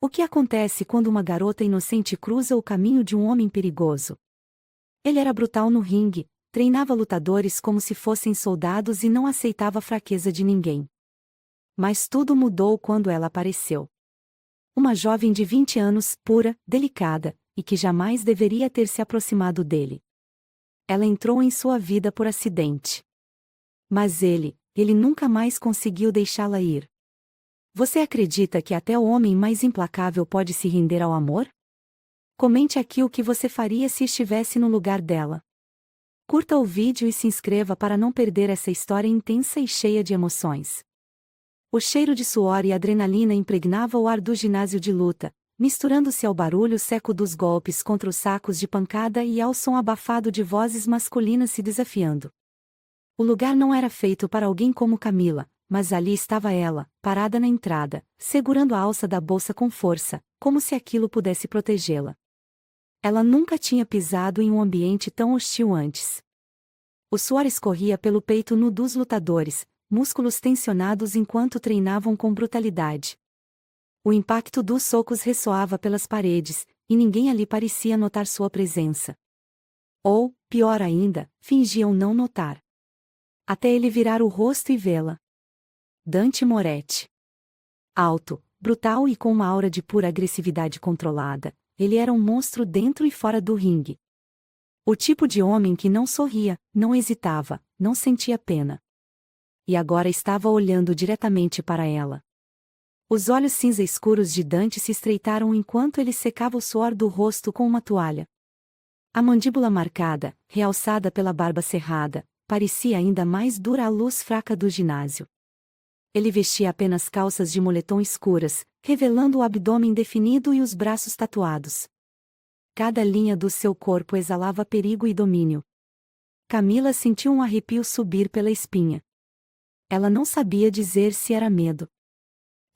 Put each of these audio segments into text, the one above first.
O que acontece quando uma garota inocente cruza o caminho de um homem perigoso? Ele era brutal no ringue, treinava lutadores como se fossem soldados e não aceitava a fraqueza de ninguém. Mas tudo mudou quando ela apareceu. Uma jovem de 20 anos, pura, delicada, e que jamais deveria ter se aproximado dele. Ela entrou em sua vida por acidente. Mas ele nunca mais conseguiu deixá-la ir. Você acredita que até o homem mais implacável pode se render ao amor? Comente aqui o que você faria se estivesse no lugar dela. Curta o vídeo e se inscreva para não perder essa história intensa e cheia de emoções. O cheiro de suor e adrenalina impregnava o ar do ginásio de luta, misturando-se ao barulho seco dos golpes contra os sacos de pancada e ao som abafado de vozes masculinas se desafiando. O lugar não era feito para alguém como Camila, mas ali estava ela, parada na entrada, segurando a alça da bolsa com força, como se aquilo pudesse protegê-la. Ela nunca tinha pisado em um ambiente tão hostil antes. O suor escorria pelo peito nu dos lutadores, músculos tensionados enquanto treinavam com brutalidade. O impacto dos socos ressoava pelas paredes, e ninguém ali parecia notar sua presença. Ou, pior ainda, fingiam não notar. Até ele virar o rosto e vê-la. Dante Moretti. Alto, brutal e com uma aura de pura agressividade controlada, ele era um monstro dentro e fora do ringue. O tipo de homem que não sorria, não hesitava, não sentia pena. E agora estava olhando diretamente para ela. Os olhos cinza escuros de Dante se estreitaram enquanto ele secava o suor do rosto com uma toalha. A mandíbula marcada, realçada pela barba cerrada, parecia ainda mais dura à luz fraca do ginásio. Ele vestia apenas calças de moletom escuras, revelando o abdômen definido e os braços tatuados. Cada linha do seu corpo exalava perigo e domínio. Camila sentiu um arrepio subir pela espinha. Ela não sabia dizer se era medo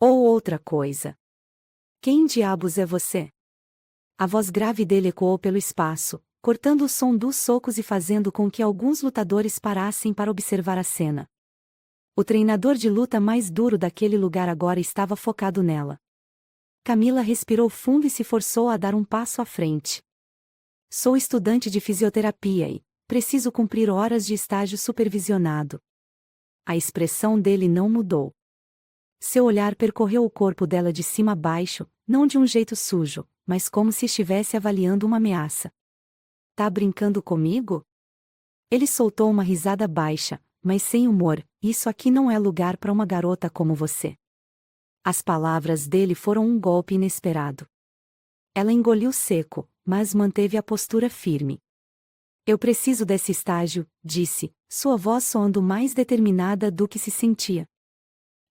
ou outra coisa. Quem diabos é você? A voz grave dele ecoou pelo espaço, cortando o som dos socos e fazendo com que alguns lutadores parassem para observar a cena. O treinador de luta mais duro daquele lugar agora estava focado nela. Camila respirou fundo e se forçou a dar um passo à frente. Sou estudante de fisioterapia e preciso cumprir horas de estágio supervisionado. A expressão dele não mudou. Seu olhar percorreu o corpo dela de cima a baixo, não de um jeito sujo, mas como se estivesse avaliando uma ameaça. Tá brincando comigo? Ele soltou uma risada baixa, mas sem humor. Isso aqui não é lugar para uma garota como você. As palavras dele foram um golpe inesperado. Ela engoliu seco, mas manteve a postura firme. Eu preciso desse estágio, disse, sua voz soando mais determinada do que se sentia.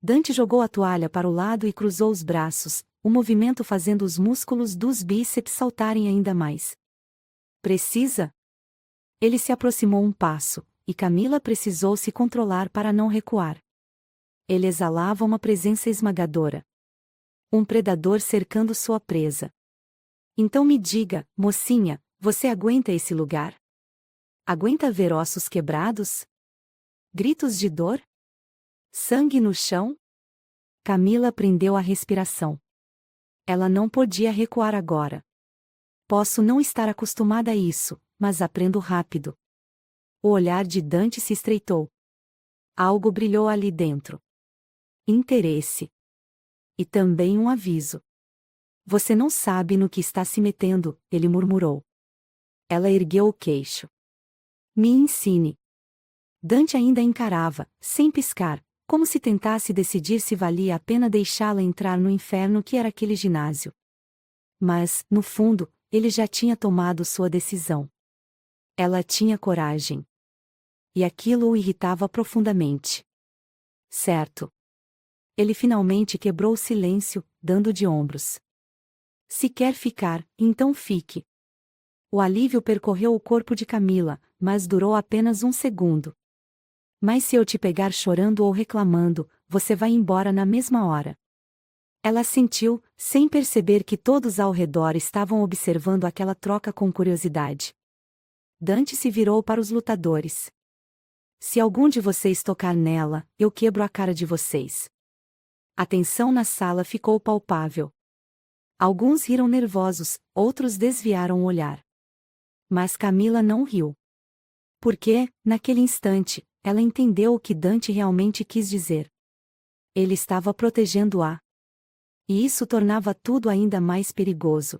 Dante jogou a toalha para o lado e cruzou os braços, o movimento fazendo os músculos dos bíceps saltarem ainda mais. Precisa? Ele se aproximou um passo, e Camila precisou se controlar para não recuar. Ele exalava uma presença esmagadora. Um predador cercando sua presa. Então me diga, mocinha, você aguenta esse lugar? Aguenta ver ossos quebrados? Gritos de dor? Sangue no chão? Camila prendeu a respiração. Ela não podia recuar agora. Posso não estar acostumada a isso, mas aprendo rápido. O olhar de Dante se estreitou. Algo brilhou ali dentro. Interesse. E também um aviso. Você não sabe no que está se metendo, ele murmurou. Ela ergueu o queixo. Me ensine. Dante ainda a encarava, sem piscar, como se tentasse decidir se valia a pena deixá-la entrar no inferno que era aquele ginásio. Mas, no fundo, ele já tinha tomado sua decisão. Ela tinha coragem. E aquilo o irritava profundamente. Certo. Ele finalmente quebrou o silêncio, dando de ombros. Se quer ficar, então fique. O alívio percorreu o corpo de Camila, mas durou apenas um segundo. Mas se eu te pegar chorando ou reclamando, você vai embora na mesma hora. Ela sentiu, sem perceber que todos ao redor estavam observando aquela troca com curiosidade. Dante se virou para os lutadores. Se algum de vocês tocar nela, eu quebro a cara de vocês. A tensão na sala ficou palpável. Alguns riram nervosos, outros desviaram o olhar. Mas Camila não riu. Porque, naquele instante, ela entendeu o que Dante realmente quis dizer. Ele estava protegendo-a. E isso tornava tudo ainda mais perigoso.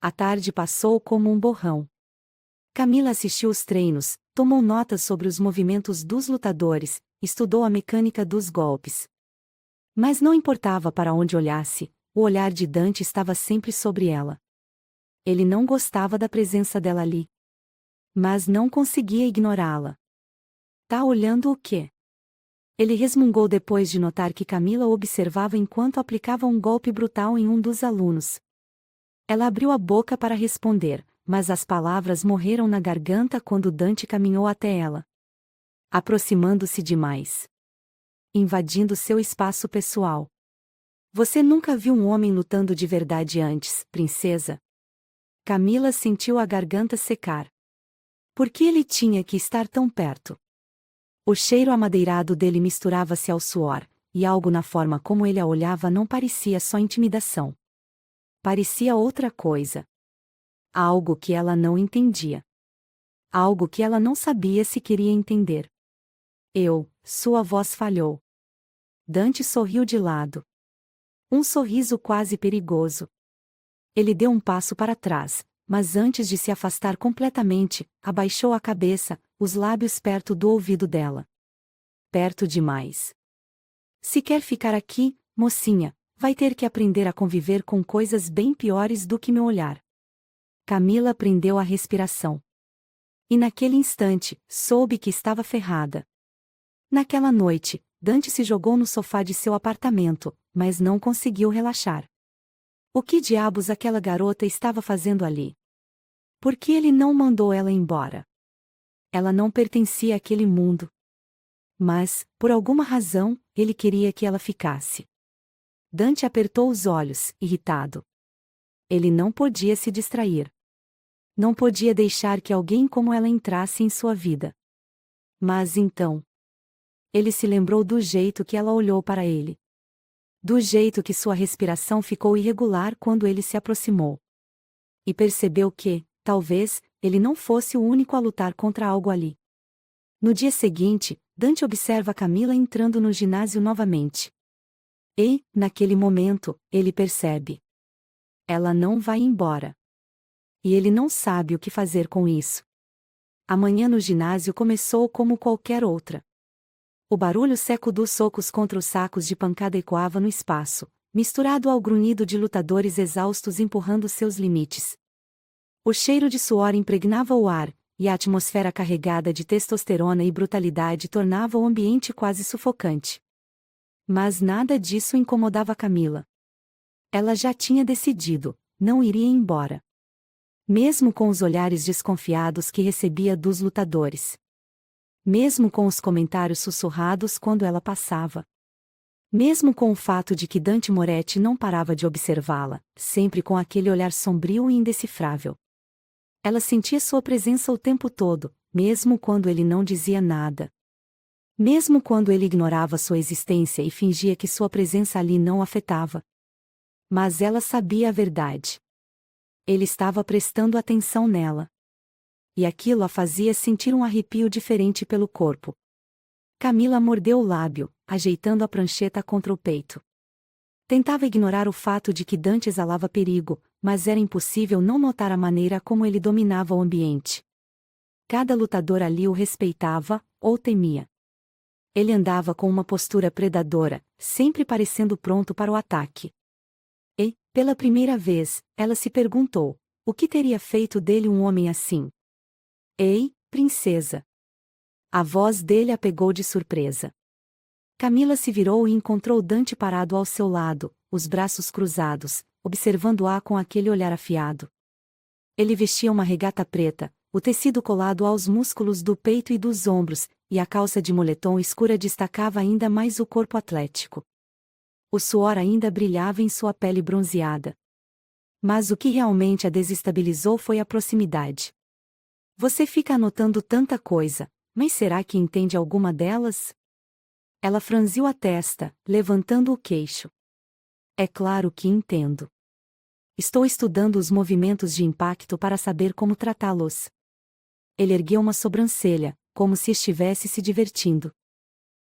A tarde passou como um borrão. Camila assistiu os treinos, tomou notas sobre os movimentos dos lutadores, estudou a mecânica dos golpes. Mas não importava para onde olhasse, o olhar de Dante estava sempre sobre ela. Ele não gostava da presença dela ali. Mas não conseguia ignorá-la. Tá olhando o quê? Ele resmungou depois de notar que Camila o observava enquanto aplicava um golpe brutal em um dos alunos. Ela abriu a boca para responder, mas as palavras morreram na garganta quando Dante caminhou até ela. Aproximando-se demais. Invadindo seu espaço pessoal. Você nunca viu um homem lutando de verdade antes, princesa? Camila sentiu a garganta secar. Por que ele tinha que estar tão perto? O cheiro amadeirado dele misturava-se ao suor, e algo na forma como ele a olhava não parecia só intimidação. Parecia outra coisa. Algo que ela não entendia. Algo que ela não sabia se queria entender. Sua voz falhou. Dante sorriu de lado. Um sorriso quase perigoso. Ele deu um passo para trás, mas antes de se afastar completamente, abaixou a cabeça, os lábios perto do ouvido dela. Perto demais. Se quer ficar aqui, mocinha, vai ter que aprender a conviver com coisas bem piores do que meu olhar. Camila prendeu a respiração. E naquele instante, soube que estava ferrada. Naquela noite, Dante se jogou no sofá de seu apartamento, mas não conseguiu relaxar. O que diabos aquela garota estava fazendo ali? Por que ele não mandou ela embora? Ela não pertencia àquele mundo. Mas, por alguma razão, ele queria que ela ficasse. Dante apertou os olhos, irritado. Ele não podia se distrair. Não podia deixar que alguém como ela entrasse em sua vida. Mas então... Ele se lembrou do jeito que ela olhou para ele. Do jeito que sua respiração ficou irregular quando ele se aproximou. E percebeu que, talvez, ele não fosse o único a lutar contra algo ali. No dia seguinte, Dante observa Camila entrando no ginásio novamente. E, naquele momento, ele percebe. Ela não vai embora. E ele não sabe o que fazer com isso. A manhã no ginásio começou como qualquer outra. O barulho seco dos socos contra os sacos de pancada ecoava no espaço, misturado ao grunhido de lutadores exaustos empurrando seus limites. O cheiro de suor impregnava o ar, e a atmosfera carregada de testosterona e brutalidade tornava o ambiente quase sufocante. Mas nada disso incomodava Camila. Ela já tinha decidido, não iria embora. Mesmo com os olhares desconfiados que recebia dos lutadores. Mesmo com os comentários sussurrados quando ela passava. Mesmo com o fato de que Dante Moretti não parava de observá-la, sempre com aquele olhar sombrio e indecifrável. Ela sentia sua presença o tempo todo, mesmo quando ele não dizia nada. Mesmo quando ele ignorava sua existência e fingia que sua presença ali não o afetava. Mas ela sabia a verdade. Ele estava prestando atenção nela. E aquilo a fazia sentir um arrepio diferente pelo corpo. Camila mordeu o lábio, ajeitando a prancheta contra o peito. Tentava ignorar o fato de que Dante exalava perigo, mas era impossível não notar a maneira como ele dominava o ambiente. Cada lutador ali o respeitava, ou temia. Ele andava com uma postura predadora, sempre parecendo pronto para o ataque. E, pela primeira vez, ela se perguntou, o que teria feito dele um homem assim? Ei, princesa! A voz dele a pegou de surpresa. Camila se virou e encontrou Dante parado ao seu lado, os braços cruzados, observando-a com aquele olhar afiado. Ele vestia uma regata preta, o tecido colado aos músculos do peito e dos ombros, e a calça de moletom escura destacava ainda mais o corpo atlético. O suor ainda brilhava em sua pele bronzeada. Mas o que realmente a desestabilizou foi a proximidade. Você fica anotando tanta coisa, mas será que entende alguma delas? Ela franziu a testa, levantando o queixo. É claro que entendo. Estou estudando os movimentos de impacto para saber como tratá-los. Ele ergueu uma sobrancelha, como se estivesse se divertindo.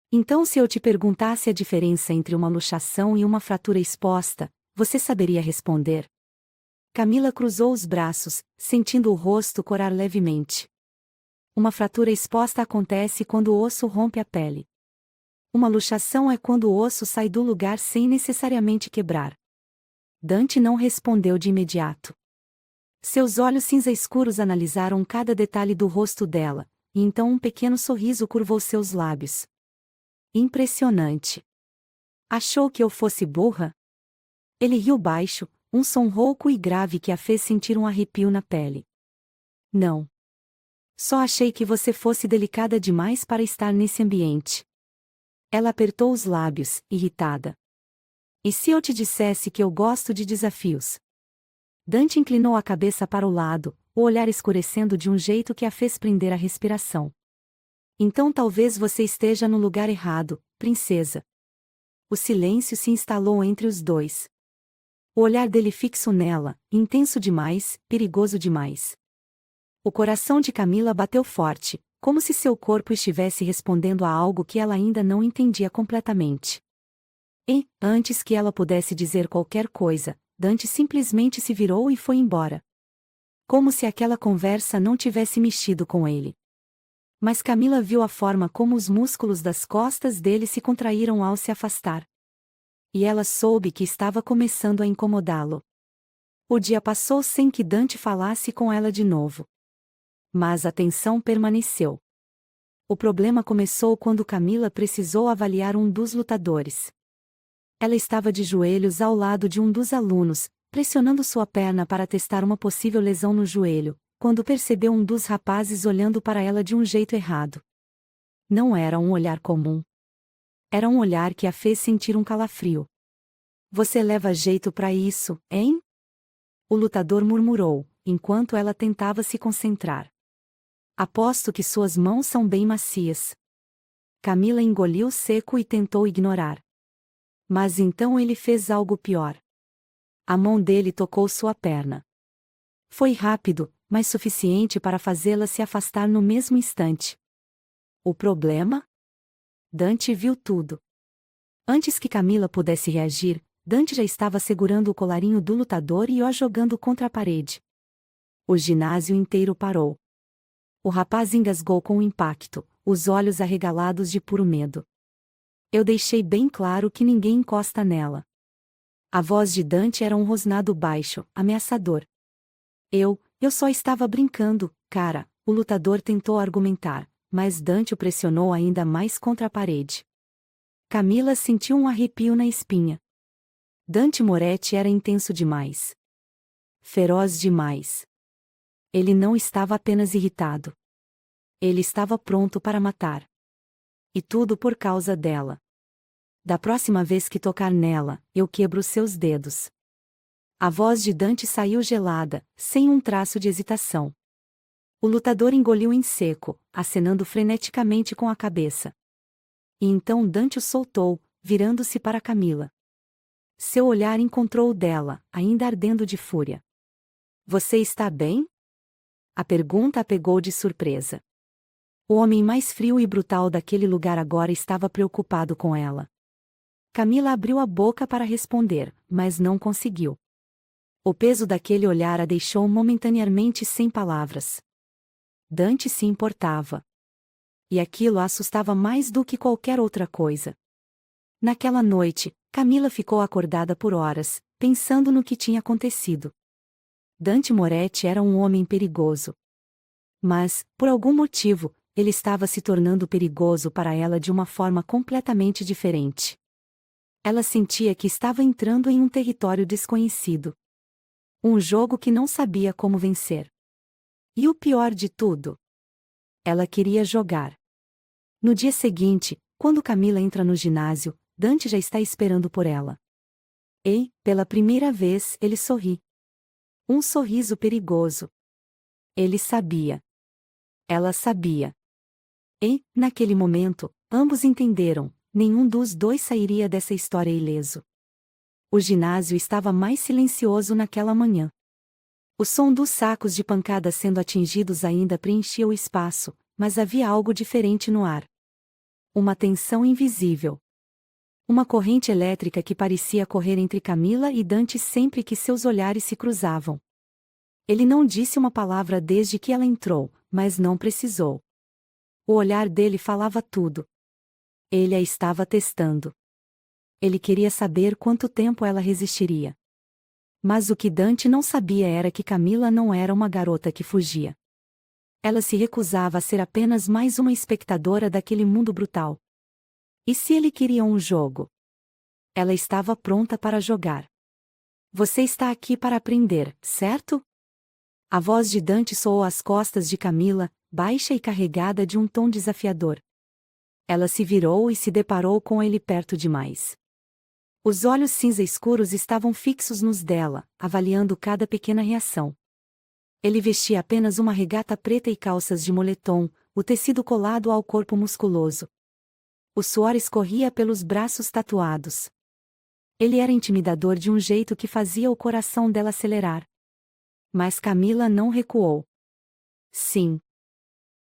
Então, se eu te perguntasse a diferença entre uma luxação e uma fratura exposta, você saberia responder? Camila cruzou os braços, sentindo o rosto corar levemente. Uma fratura exposta acontece quando o osso rompe a pele. Uma luxação é quando o osso sai do lugar sem necessariamente quebrar. Dante não respondeu de imediato. Seus olhos cinza escuros analisaram cada detalhe do rosto dela, e então um pequeno sorriso curvou seus lábios. Impressionante. Achou que eu fosse burra? Ele riu baixo, um som rouco e grave que a fez sentir um arrepio na pele. Não. Só achei que você fosse delicada demais para estar nesse ambiente. Ela apertou os lábios, irritada. E se eu te dissesse que eu gosto de desafios? Dante inclinou a cabeça para o lado, o olhar escurecendo de um jeito que a fez prender a respiração. Então talvez você esteja no lugar errado, princesa. O silêncio se instalou entre os dois. O olhar dele fixo nela, intenso demais, perigoso demais. O coração de Camila bateu forte, como se seu corpo estivesse respondendo a algo que ela ainda não entendia completamente. E, antes que ela pudesse dizer qualquer coisa, Dante simplesmente se virou e foi embora. Como se aquela conversa não tivesse mexido com ele. Mas Camila viu a forma como os músculos das costas dele se contraíram ao se afastar. E ela soube que estava começando a incomodá-lo. O dia passou sem que Dante falasse com ela de novo. Mas a tensão permaneceu. O problema começou quando Camila precisou avaliar um dos lutadores. Ela estava de joelhos ao lado de um dos alunos, pressionando sua perna para testar uma possível lesão no joelho, quando percebeu um dos rapazes olhando para ela de um jeito errado. Não era um olhar comum. Era um olhar que a fez sentir um calafrio. Você leva jeito para isso, hein? O lutador murmurou, enquanto ela tentava se concentrar. Aposto que suas mãos são bem macias. Camila engoliu seco e tentou ignorar. Mas então ele fez algo pior. A mão dele tocou sua perna. Foi rápido, mas suficiente para fazê-la se afastar no mesmo instante. O problema? Dante viu tudo. Antes que Camila pudesse reagir, Dante já estava segurando o colarinho do lutador e o jogando contra a parede. O ginásio inteiro parou. O rapaz engasgou com o impacto, os olhos arregalados de puro medo. Eu deixei bem claro que ninguém encosta nela. A voz de Dante era um rosnado baixo, ameaçador. Eu só estava brincando, cara, o lutador tentou argumentar, mas Dante o pressionou ainda mais contra a parede. Camila sentiu um arrepio na espinha. Dante Moretti era intenso demais. Feroz demais. Ele não estava apenas irritado. Ele estava pronto para matar. E tudo por causa dela. Da próxima vez que tocar nela, eu quebro seus dedos. A voz de Dante saiu gelada, sem um traço de hesitação. O lutador engoliu em seco, acenando freneticamente com a cabeça. E então Dante o soltou, virando-se para Camila. Seu olhar encontrou o dela, ainda ardendo de fúria. Você está bem? A pergunta a pegou de surpresa. O homem mais frio e brutal daquele lugar agora estava preocupado com ela. Camila abriu a boca para responder, mas não conseguiu. O peso daquele olhar a deixou momentaneamente sem palavras. Dante se importava. E aquilo a assustava mais do que qualquer outra coisa. Naquela noite, Camila ficou acordada por horas, pensando no que tinha acontecido. Dante Moretti era um homem perigoso. Mas, por algum motivo, ele estava se tornando perigoso para ela de uma forma completamente diferente. Ela sentia que estava entrando em um território desconhecido. Um jogo que não sabia como vencer. E o pior de tudo? Ela queria jogar. No dia seguinte, quando Camila entra no ginásio, Dante já está esperando por ela. E, pela primeira vez, ele sorri. Um sorriso perigoso. Ele sabia. Ela sabia. E, naquele momento, ambos entenderam, nenhum dos dois sairia dessa história ileso. O ginásio estava mais silencioso naquela manhã. O som dos sacos de pancada sendo atingidos ainda preenchia o espaço, mas havia algo diferente no ar. Uma tensão invisível. Uma corrente elétrica que parecia correr entre Camila e Dante sempre que seus olhares se cruzavam. Ele não disse uma palavra desde que ela entrou, mas não precisou. O olhar dele falava tudo. Ele a estava testando. Ele queria saber quanto tempo ela resistiria. Mas o que Dante não sabia era que Camila não era uma garota que fugia. Ela se recusava a ser apenas mais uma espectadora daquele mundo brutal. E se ele queria um jogo? Ela estava pronta para jogar. Você está aqui para aprender, certo? A voz de Dante soou às costas de Camila, baixa e carregada de um tom desafiador. Ela se virou e se deparou com ele perto demais. Os olhos cinza escuros estavam fixos nos dela, avaliando cada pequena reação. Ele vestia apenas uma regata preta e calças de moletom, o tecido colado ao corpo musculoso. O suor escorria pelos braços tatuados. Ele era intimidador de um jeito que fazia o coração dela acelerar. Mas Camila não recuou. Sim.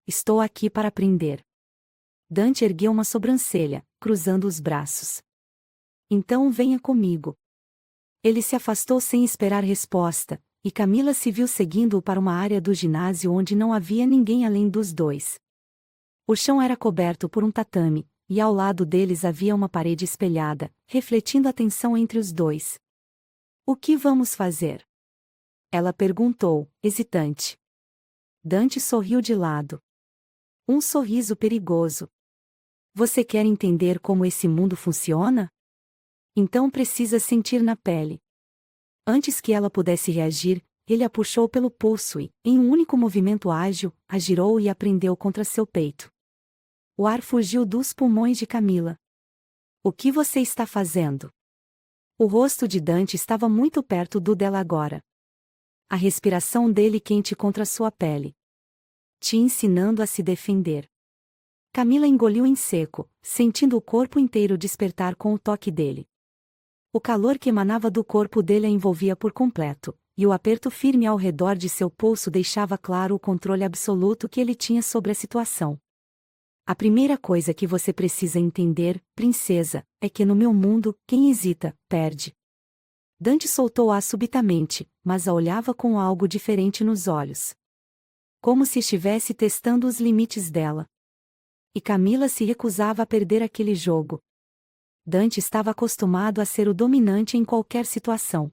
Estou aqui para aprender. Dante ergueu uma sobrancelha, cruzando os braços. Então venha comigo. Ele se afastou sem esperar resposta, e Camila se viu seguindo-o para uma área do ginásio onde não havia ninguém além dos dois. O chão era coberto por um tatame, e ao lado deles havia uma parede espelhada, refletindo a tensão entre os dois. O que vamos fazer? Ela perguntou, hesitante. Dante sorriu de lado. Um sorriso perigoso. Você quer entender como esse mundo funciona? Então precisa sentir na pele. Antes que ela pudesse reagir, ele a puxou pelo pulso e, em um único movimento ágil, a girou e a prendeu contra seu peito. O ar fugiu dos pulmões de Camila. O que você está fazendo? O rosto de Dante estava muito perto do dela agora. A respiração dele quente contra sua pele. Te ensinando a se defender. Camila engoliu em seco, sentindo o corpo inteiro despertar com o toque dele. O calor que emanava do corpo dele a envolvia por completo, e o aperto firme ao redor de seu pulso deixava claro o controle absoluto que ele tinha sobre a situação. A primeira coisa que você precisa entender, princesa, é que no meu mundo, quem hesita, perde. Dante soltou-a subitamente, mas a olhava com algo diferente nos olhos. Como se estivesse testando os limites dela. E Camila se recusava a perder aquele jogo. Dante estava acostumado a ser o dominante em qualquer situação.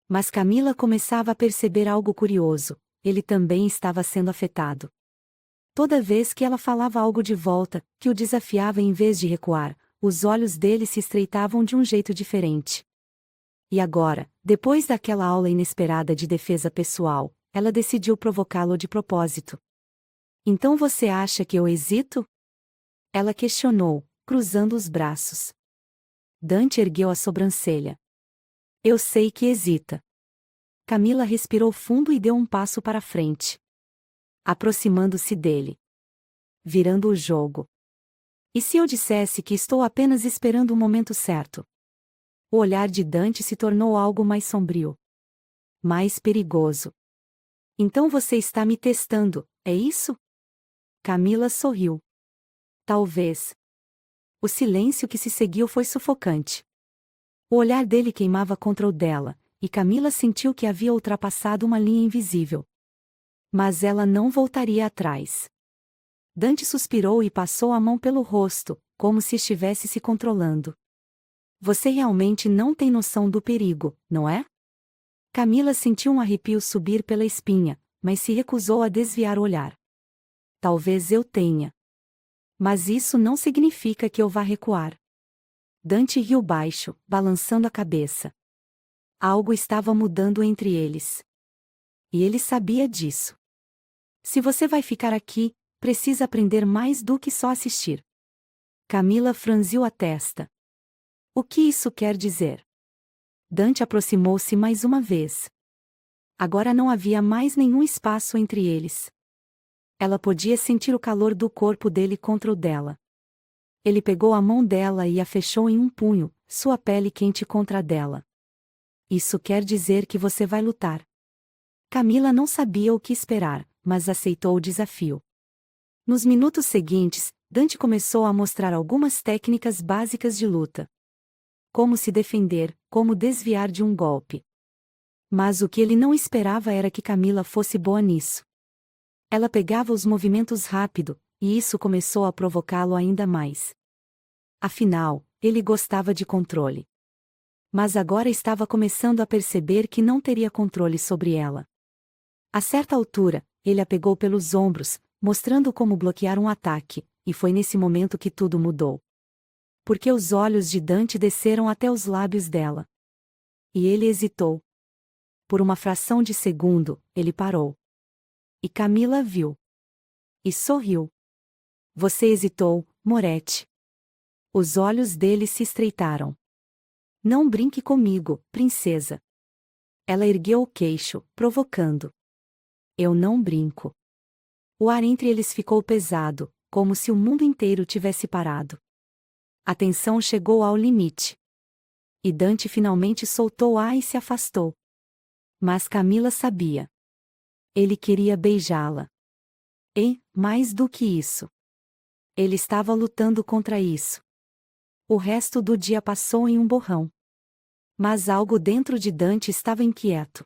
Mas Camila começava a perceber algo curioso, ele também estava sendo afetado. Toda vez que ela falava algo de volta, que o desafiava em vez de recuar, os olhos dele se estreitavam de um jeito diferente. E agora, depois daquela aula inesperada de defesa pessoal, ela decidiu provocá-lo de propósito. Então você acha que eu hesito? Ela questionou, cruzando os braços. Dante ergueu a sobrancelha. Eu sei que hesita. Camila respirou fundo e deu um passo para frente. Aproximando-se dele. Virando o jogo. E se eu dissesse que estou apenas esperando o momento certo? O olhar de Dante se tornou algo mais sombrio. Mais perigoso. Então você está me testando, é isso? Camila sorriu. Talvez. O silêncio que se seguiu foi sufocante. O olhar dele queimava contra o dela, e Camila sentiu que havia ultrapassado uma linha invisível. Mas ela não voltaria atrás. Dante suspirou e passou a mão pelo rosto, como se estivesse se controlando. Você realmente não tem noção do perigo, não é? Camila sentiu um arrepio subir pela espinha, mas se recusou a desviar o olhar. Talvez eu tenha. Mas isso não significa que eu vá recuar. Dante riu baixo, balançando a cabeça. Algo estava mudando entre eles. E ele sabia disso. Se você vai ficar aqui, precisa aprender mais do que só assistir. Camila franziu a testa. O que isso quer dizer? Dante aproximou-se mais uma vez. Agora não havia mais nenhum espaço entre eles. Ela podia sentir o calor do corpo dele contra o dela. Ele pegou a mão dela e a fechou em um punho, sua pele quente contra a dela. Isso quer dizer que você vai lutar. Camila não sabia o que esperar, mas aceitou o desafio. Nos minutos seguintes, Dante começou a mostrar algumas técnicas básicas de luta. Como se defender, como desviar de um golpe. Mas o que ele não esperava era que Camila fosse boa nisso. Ela pegava os movimentos rápido, e isso começou a provocá-lo ainda mais. Afinal, ele gostava de controle. Mas agora estava começando a perceber que não teria controle sobre ela. A certa altura, ele a pegou pelos ombros, mostrando como bloquear um ataque, e foi nesse momento que tudo mudou. Porque os olhos de Dante desceram até os lábios dela. E ele hesitou. Por uma fração de segundo, ele parou. E Camila viu. E sorriu. Você hesitou, Moretti. Os olhos dele se estreitaram. Não brinque comigo, princesa. Ela ergueu o queixo, provocando. Eu não brinco. O ar entre eles ficou pesado, como se o mundo inteiro tivesse parado. A tensão chegou ao limite. E Dante finalmente soltou ar e se afastou. Mas Camila sabia. Ele queria beijá-la. E, mais do que isso, ele estava lutando contra isso. O resto do dia passou em um borrão. Mas algo dentro de Dante estava inquieto.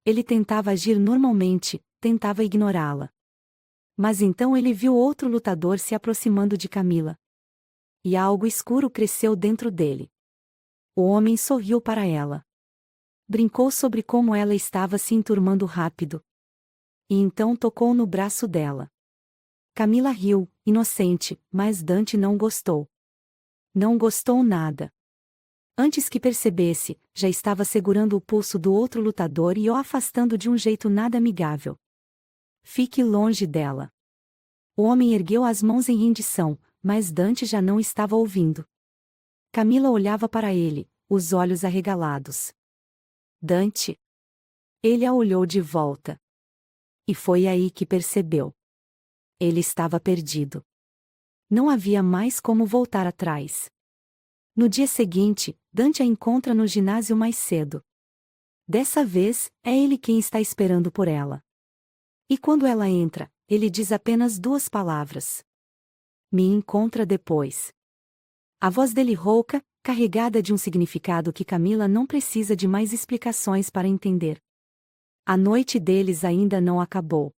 Ele tentava agir normalmente, tentava ignorá-la. Mas então ele viu outro lutador se aproximando de Camila. E algo escuro cresceu dentro dele. O homem sorriu para ela. Brincou sobre como ela estava se enturmando rápido. E então tocou no braço dela. Camila riu, inocente, mas Dante não gostou. Não gostou nada. Antes que percebesse, já estava segurando o pulso do outro lutador e o afastando de um jeito nada amigável. Fique longe dela. O homem ergueu as mãos em rendição, mas Dante já não estava ouvindo. Camila olhava para ele, os olhos arregalados. Dante. Ele a olhou de volta. E foi aí que percebeu. Ele estava perdido. Não havia mais como voltar atrás. No dia seguinte, Dante a encontra no ginásio mais cedo. Dessa vez, é ele quem está esperando por ela. E quando ela entra, ele diz apenas 2 palavras. Me encontra depois. A voz dele rouca, carregada de um significado que Camila não precisa de mais explicações para entender. A noite deles ainda não acabou.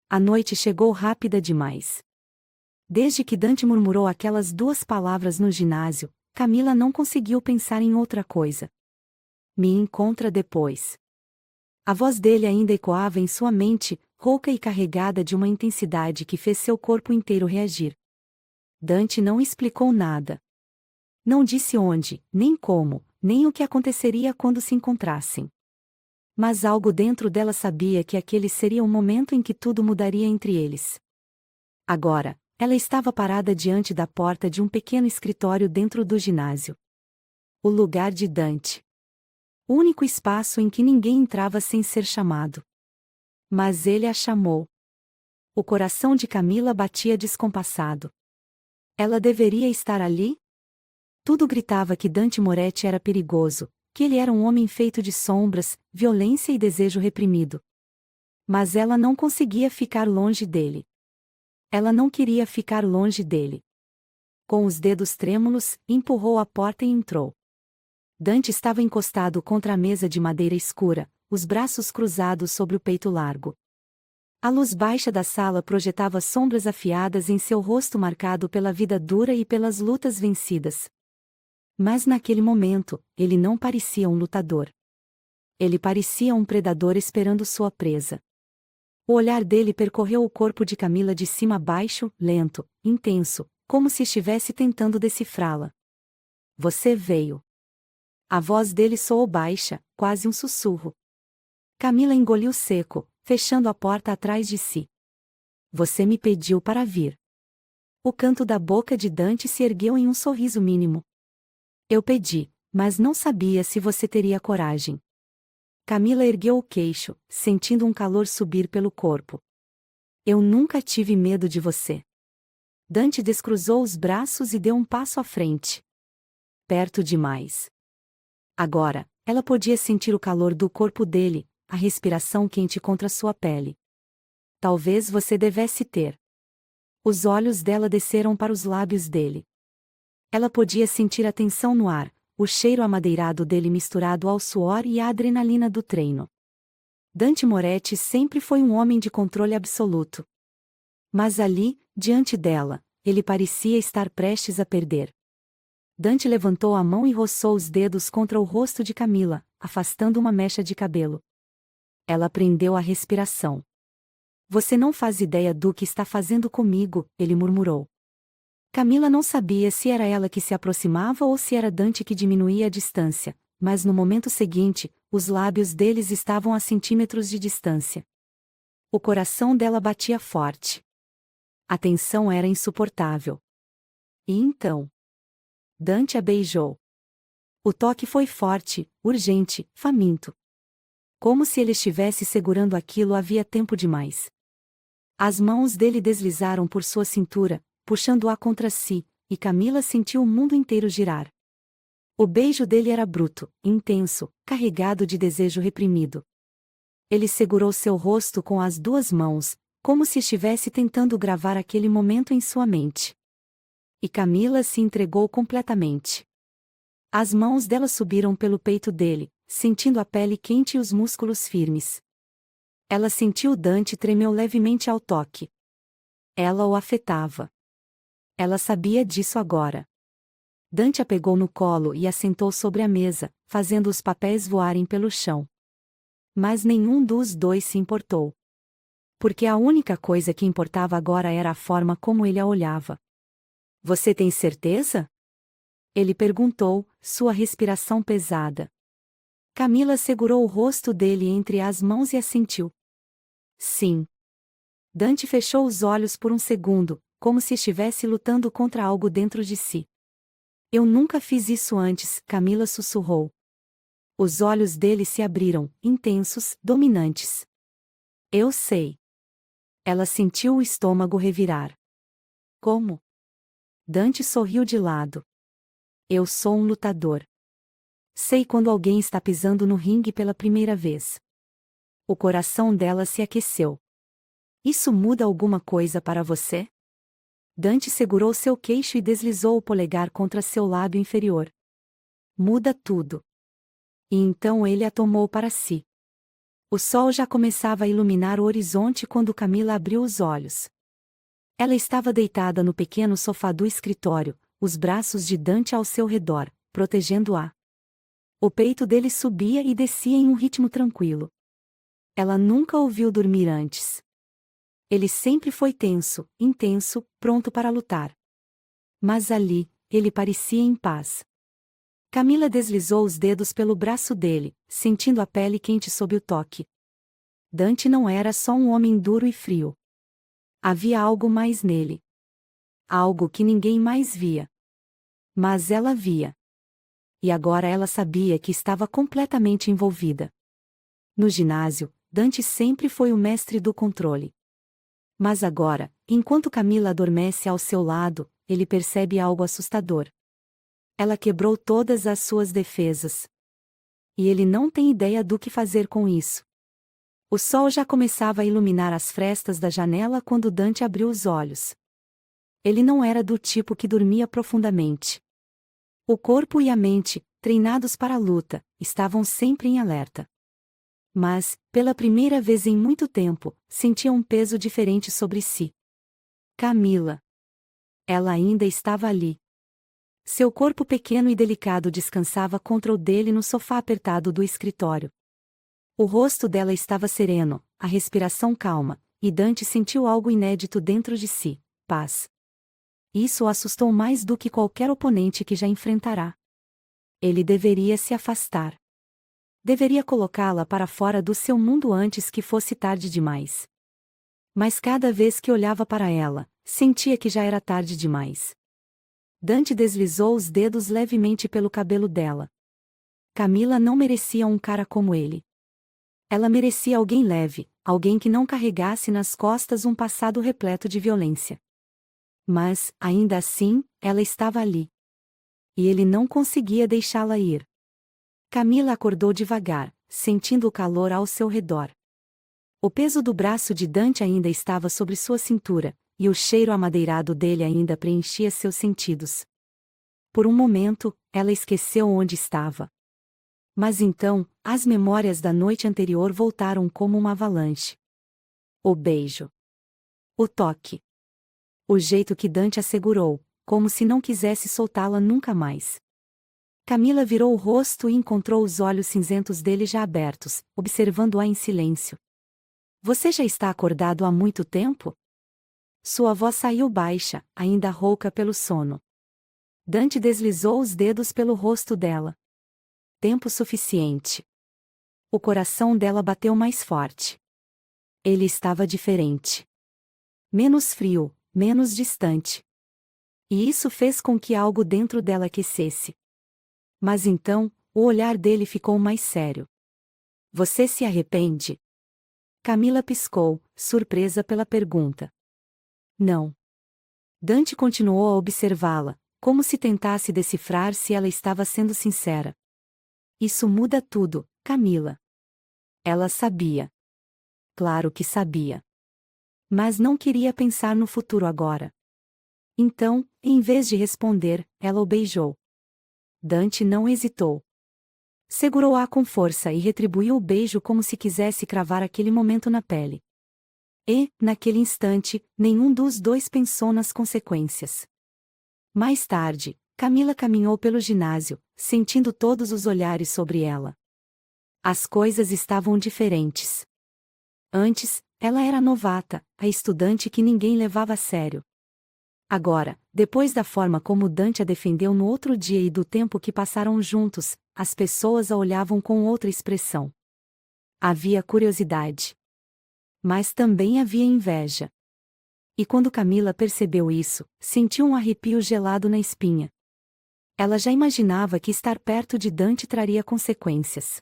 A noite chegou rápida demais. Desde que Dante murmurou aquelas 2 palavras no ginásio, Camila não conseguiu pensar em outra coisa. Me encontra depois. A voz dele ainda ecoava em sua mente, rouca e carregada de uma intensidade que fez seu corpo inteiro reagir. Dante não explicou nada. Não disse onde, nem como, nem o que aconteceria quando se encontrassem. Mas algo dentro dela sabia que aquele seria o momento em que tudo mudaria entre eles. Agora, ela estava parada diante da porta de um pequeno escritório dentro do ginásio. O lugar de Dante. O único espaço em que ninguém entrava sem ser chamado. Mas ele a chamou. O coração de Camila batia descompassado. Ela deveria estar ali? Tudo gritava que Dante Moretti era perigoso, que ele era um homem feito de sombras, violência e desejo reprimido. Mas ela não conseguia ficar longe dele. Ela não queria ficar longe dele. Com os dedos trêmulos, empurrou a porta e entrou. Dante estava encostado contra a mesa de madeira escura, os braços cruzados sobre o peito largo. A luz baixa da sala projetava sombras afiadas em seu rosto marcado pela vida dura e pelas lutas vencidas. Mas naquele momento, ele não parecia um lutador. Ele parecia um predador esperando sua presa. O olhar dele percorreu o corpo de Camila de cima a baixo, lento, intenso, como se estivesse tentando decifrá-la. Você veio. A voz dele soou baixa, quase um sussurro. Camila engoliu seco, fechando a porta atrás de si. Você me pediu para vir. O canto da boca de Dante se ergueu em um sorriso mínimo. Eu pedi, mas não sabia se você teria coragem. Camila ergueu o queixo, sentindo um calor subir pelo corpo. Eu nunca tive medo de você. Dante descruzou os braços e deu um passo à frente. Perto demais. Agora, Ela podia sentir o calor do corpo dele, a respiração quente contra sua pele. Talvez você devesse ter. Os olhos dela desceram para os lábios dele. Ela podia sentir a tensão no ar, o cheiro amadeirado dele misturado ao suor e à adrenalina do treino. Dante Moretti sempre foi um homem de controle absoluto. Mas ali, diante dela, ele parecia estar prestes a perder. Dante levantou a mão e roçou os dedos contra o rosto de Camila, afastando uma mecha de cabelo. Ela prendeu a respiração. Você não faz ideia do que está fazendo comigo, ele murmurou. Camila não sabia se era ela que se aproximava ou se era Dante que diminuía a distância, mas no momento seguinte, os lábios deles estavam a centímetros de distância. O coração dela batia forte. A tensão era insuportável. E então? Dante a beijou. O toque foi forte, urgente, faminto. Como se ele estivesse segurando aquilo havia tempo demais. As mãos dele deslizaram por sua cintura, puxando-a contra si, e Camila sentiu o mundo inteiro girar. O beijo dele era bruto, intenso, carregado de desejo reprimido. Ele segurou seu rosto com as duas mãos, como se estivesse tentando gravar aquele momento em sua mente. E Camila se entregou completamente. As mãos dela subiram pelo peito dele, sentindo a pele quente e os músculos firmes. Ela sentiu Dante tremeu levemente ao toque. Ela o afetava. Ela sabia disso agora. Dante a pegou no colo e a sentou sobre a mesa, fazendo os papéis voarem pelo chão. Mas nenhum dos dois se importou. Porque a única coisa que importava agora era a forma como ele a olhava. Você tem certeza? Ele perguntou, sua respiração pesada. Camila segurou o rosto dele entre as mãos e assentiu. Sim. Dante fechou os olhos por um segundo, como se estivesse lutando contra algo dentro de si. Eu nunca fiz isso antes, Camila sussurrou. Os olhos dele se abriram, intensos, dominantes. Eu sei. Ela sentiu o estômago revirar. Como? Dante sorriu de lado. Eu sou um lutador. Sei quando alguém está pisando no ringue pela primeira vez. O coração dela se aqueceu. Isso muda alguma coisa para você? Dante segurou seu queixo e deslizou o polegar contra seu lábio inferior. Muda tudo. E então ele a tomou para si. O sol já começava a iluminar o horizonte quando Camila abriu os olhos. Ela estava deitada no pequeno sofá do escritório, os braços de Dante ao seu redor, protegendo-a. O peito dele subia e descia em um ritmo tranquilo. Ela nunca o viu dormir antes. Ele sempre foi tenso, intenso, pronto para lutar. Mas ali, ele parecia em paz. Camila deslizou os dedos pelo braço dele, sentindo a pele quente sob o toque. Dante não era só um homem duro e frio. Havia algo mais nele. Algo que ninguém mais via. Mas ela via. E agora ela sabia que estava completamente envolvida. No ginásio, Dante sempre foi o mestre do controle. Mas agora, enquanto Camila adormece ao seu lado, ele percebe algo assustador. Ela quebrou todas as suas defesas. E ele não tem ideia do que fazer com isso. O sol já começava a iluminar as frestas da janela quando Dante abriu os olhos. Ele não era do tipo que dormia profundamente. O corpo e a mente, treinados para a luta, estavam sempre em alerta. Mas, pela primeira vez em muito tempo, sentia um peso diferente sobre si. Camila. Ela ainda estava ali. Seu corpo pequeno e delicado descansava contra o dele no sofá apertado do escritório. O rosto dela estava sereno, a respiração calma, e Dante sentiu algo inédito dentro de si: paz. Isso o assustou mais do que qualquer oponente que já enfrentará. Ele deveria se afastar. Deveria colocá-la para fora do seu mundo antes que fosse tarde demais. Mas cada vez que olhava para ela, sentia que já era tarde demais. Dante deslizou os dedos levemente pelo cabelo dela. Camila não merecia um cara como ele. Ela merecia alguém leve, alguém que não carregasse nas costas um passado repleto de violência. Mas, ainda assim, ela estava ali. E ele não conseguia deixá-la ir. Camila acordou devagar, sentindo o calor ao seu redor. O peso do braço de Dante ainda estava sobre sua cintura, e o cheiro amadeirado dele ainda preenchia seus sentidos. Por um momento, ela esqueceu onde estava. Mas então, as memórias da noite anterior voltaram como uma avalanche. O beijo. O toque. O jeito que Dante a segurou, como se não quisesse soltá-la nunca mais. Camila virou o rosto e encontrou os olhos cinzentos dele já abertos, observando-a em silêncio. Você já está acordado há muito tempo? Sua voz saiu baixa, ainda rouca pelo sono. Dante deslizou os dedos pelo rosto dela. Tempo suficiente. O coração dela bateu mais forte. Ele estava diferente. Menos frio, menos distante. E isso fez com que algo dentro dela aquecesse. Mas então, o olhar dele ficou mais sério. Você se arrepende? Camila piscou, surpresa pela pergunta. Não. Dante continuou a observá-la, como se tentasse decifrar se ela estava sendo sincera. Isso muda tudo, Camila. Ela sabia. Claro que sabia. Mas não queria pensar no futuro agora. Então, em vez de responder, ela o beijou. Dante não hesitou. Segurou-a com força e retribuiu o beijo como se quisesse cravar aquele momento na pele. E, naquele instante, nenhum dos dois pensou nas consequências. Mais tarde, Camila caminhou pelo ginásio, sentindo todos os olhares sobre ela. As coisas estavam diferentes. Antes, ela era novata, a estudante que ninguém levava a sério. Agora, depois da forma como Dante a defendeu no outro dia e do tempo que passaram juntos, as pessoas a olhavam com outra expressão. Havia curiosidade. Mas também havia inveja. E quando Camila percebeu isso, sentiu um arrepio gelado na espinha. Ela já imaginava que estar perto de Dante traria consequências.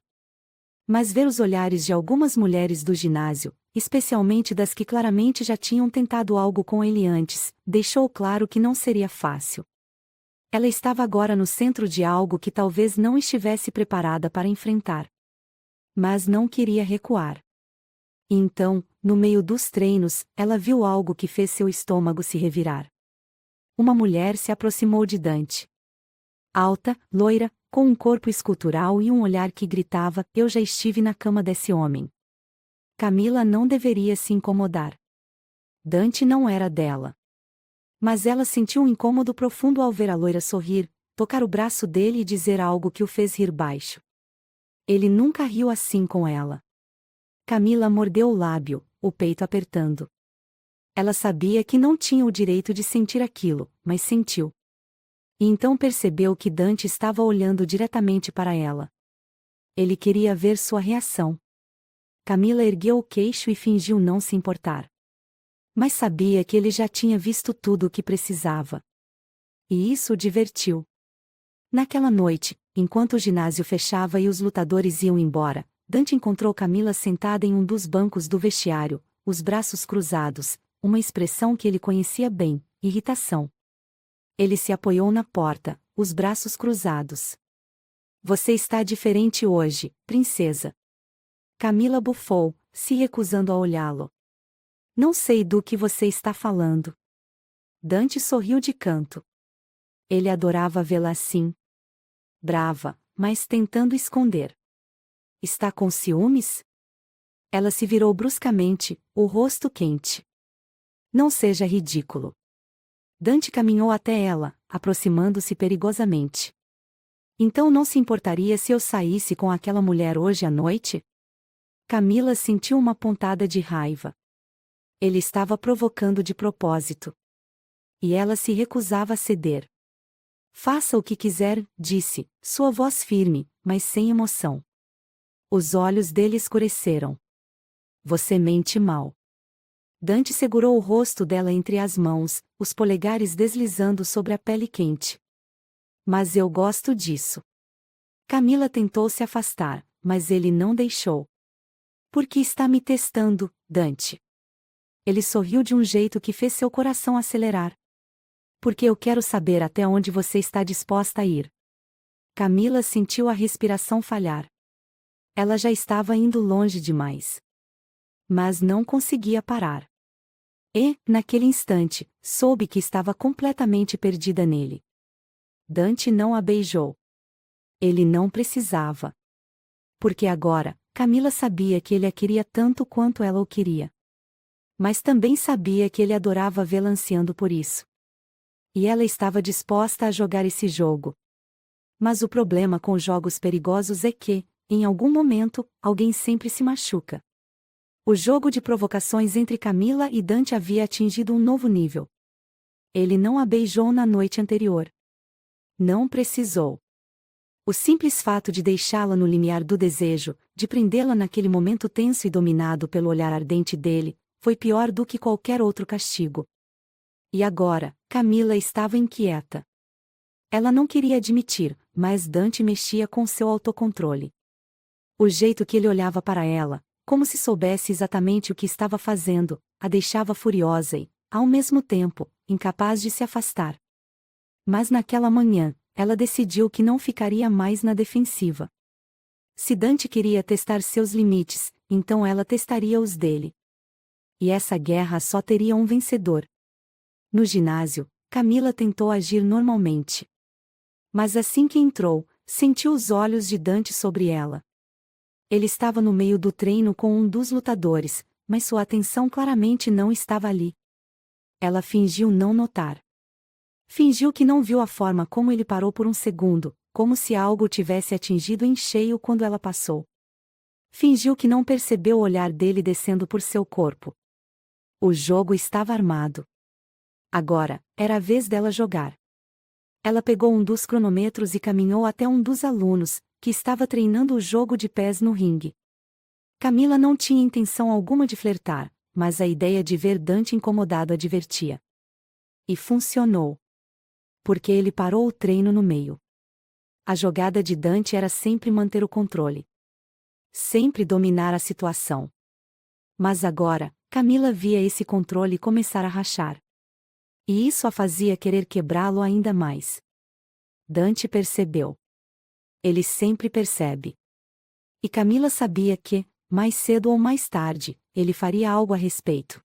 Mas ver os olhares de algumas mulheres do ginásio, especialmente das que claramente já tinham tentado algo com ele antes, deixou claro que não seria fácil. Ela estava agora no centro de algo que talvez não estivesse preparada para enfrentar. Mas não queria recuar. E então, no meio dos treinos, ela viu algo que fez seu estômago se revirar. Uma mulher se aproximou de Dante. Alta, loira, com um corpo escultural e um olhar que gritava: eu já estive na cama desse homem. Camila não deveria se incomodar. Dante não era dela. Mas ela sentiu um incômodo profundo ao ver a loira sorrir, tocar o braço dele e dizer algo que o fez rir baixo. Ele nunca riu assim com ela. Camila mordeu o lábio, o peito apertando. Ela sabia que não tinha o direito de sentir aquilo, mas sentiu. E então percebeu que Dante estava olhando diretamente para ela. Ele queria ver sua reação. Camila ergueu o queixo e fingiu não se importar. Mas sabia que ele já tinha visto tudo o que precisava. E isso o divertiu. Naquela noite, enquanto o ginásio fechava e os lutadores iam embora, Dante encontrou Camila sentada em um dos bancos do vestiário, os braços cruzados, uma expressão que ele conhecia bem: irritação. Ele se apoiou na porta, os braços cruzados. Você está diferente hoje, princesa. Camila bufou, se recusando a olhá-lo. Não sei do que você está falando. Dante sorriu de canto. Ele adorava vê-la assim. Brava, mas tentando esconder. Está com ciúmes? Ela se virou bruscamente, o rosto quente. Não seja ridículo. Dante caminhou até ela, aproximando-se perigosamente. Então não se importaria se eu saísse com aquela mulher hoje à noite? Camila sentiu uma pontada de raiva. Ele estava provocando de propósito. E ela se recusava a ceder. Faça o que quiser, disse, sua voz firme, mas sem emoção. Os olhos dele escureceram. Você mente mal. Dante segurou o rosto dela entre as mãos, os polegares deslizando sobre a pele quente. Mas eu gosto disso. Camila tentou se afastar, mas ele não deixou. Por que está me testando, Dante? Ele sorriu de um jeito que fez seu coração acelerar. Porque eu quero saber até onde você está disposta a ir. Camila sentiu a respiração falhar. Ela já estava indo longe demais. Mas não conseguia parar. E, naquele instante, soube que estava completamente perdida nele. Dante não a beijou. Ele não precisava. Porque agora, Camila sabia que ele a queria tanto quanto ela o queria. Mas também sabia que ele adorava vê-la ansiando por isso. E ela estava disposta a jogar esse jogo. Mas o problema com jogos perigosos é que, em algum momento, alguém sempre se machuca. O jogo de provocações entre Camila e Dante havia atingido um novo nível. Ele não a beijou na noite anterior. Não precisou. O simples fato de deixá-la no limiar do desejo, de prendê-la naquele momento tenso e dominado pelo olhar ardente dele, foi pior do que qualquer outro castigo. E agora, Camila estava inquieta. Ela não queria admitir, mas Dante mexia com seu autocontrole. O jeito que ele olhava para ela, como se soubesse exatamente o que estava fazendo, a deixava furiosa e, ao mesmo tempo, incapaz de se afastar. Mas naquela manhã, ela decidiu que não ficaria mais na defensiva. Se Dante queria testar seus limites, então ela testaria os dele. E essa guerra só teria um vencedor. No ginásio, Camila tentou agir normalmente. Mas assim que entrou, sentiu os olhos de Dante sobre ela. Ele estava no meio do treino com um dos lutadores, mas sua atenção claramente não estava ali. Ela fingiu não notar. Fingiu que não viu a forma como ele parou por um segundo, como se algo o tivesse atingido em cheio quando ela passou. Fingiu que não percebeu o olhar dele descendo por seu corpo. O jogo estava armado. Agora, era a vez dela jogar. Ela pegou um dos cronômetros e caminhou até um dos alunos, que estava treinando o jogo de pés no ringue. Camila não tinha intenção alguma de flertar, mas a ideia de ver Dante incomodado a divertia. E funcionou. Porque ele parou o treino no meio. A jogada de Dante era sempre manter o controle. Sempre dominar a situação. Mas agora, Camila via esse controle começar a rachar. E isso a fazia querer quebrá-lo ainda mais. Dante percebeu. Ele sempre percebe. E Camila sabia que, mais cedo ou mais tarde, ele faria algo a respeito.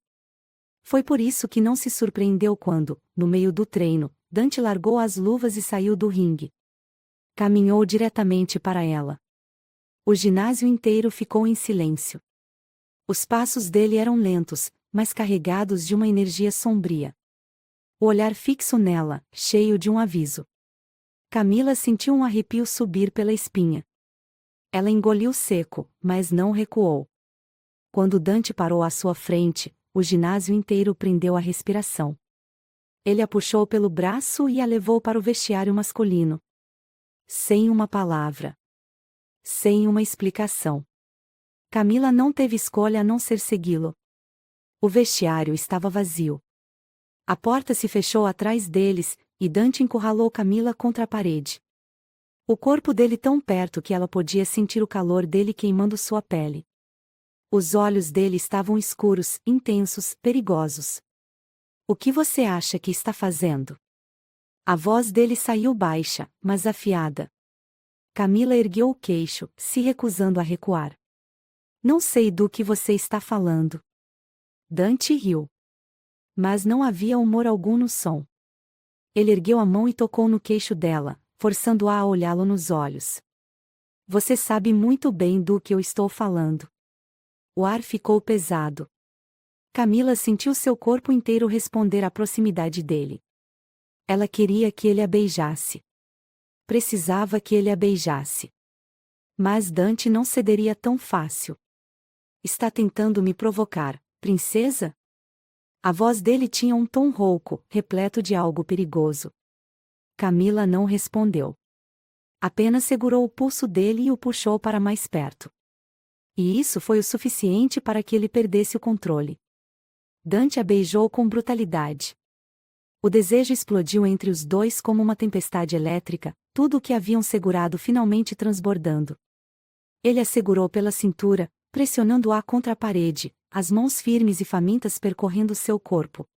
Foi por isso que não se surpreendeu quando, no meio do treino, Dante largou as luvas e saiu do ringue. Caminhou diretamente para ela. O ginásio inteiro ficou em silêncio. Os passos dele eram lentos, mas carregados de uma energia sombria. O olhar fixo nela, cheio de um aviso. Camila sentiu um arrepio subir pela espinha. Ela engoliu seco, mas não recuou. Quando Dante parou à sua frente, o ginásio inteiro prendeu a respiração. Ele a puxou pelo braço e a levou para o vestiário masculino. Sem uma palavra. Sem uma explicação. Camila não teve escolha a não ser segui-lo. O vestiário estava vazio. A porta se fechou atrás deles, e Dante encurralou Camila contra a parede. O corpo dele tão perto que ela podia sentir o calor dele queimando sua pele. Os olhos dele estavam escuros, intensos, perigosos. O que você acha que está fazendo? A voz dele saiu baixa, mas afiada. Camila ergueu o queixo, se recusando a recuar. Não sei do que você está falando. Dante riu. Mas não havia humor algum no som. Ele ergueu a mão e tocou no queixo dela, forçando-a a olhá-lo nos olhos. Você sabe muito bem do que eu estou falando. O ar ficou pesado. Camila sentiu seu corpo inteiro responder à proximidade dele. Ela queria que ele a beijasse. Precisava que ele a beijasse. Mas Dante não cederia tão fácil. Está tentando me provocar, princesa? A voz dele tinha um tom rouco, repleto de algo perigoso. Camila não respondeu. Apenas segurou o pulso dele e o puxou para mais perto. E isso foi o suficiente para que ele perdesse o controle. Dante a beijou com brutalidade. O desejo explodiu entre os dois como uma tempestade elétrica, tudo o que haviam segurado finalmente transbordando. Ele a segurou pela cintura, pressionando-a contra a parede, as mãos firmes e famintas percorrendo seu corpo.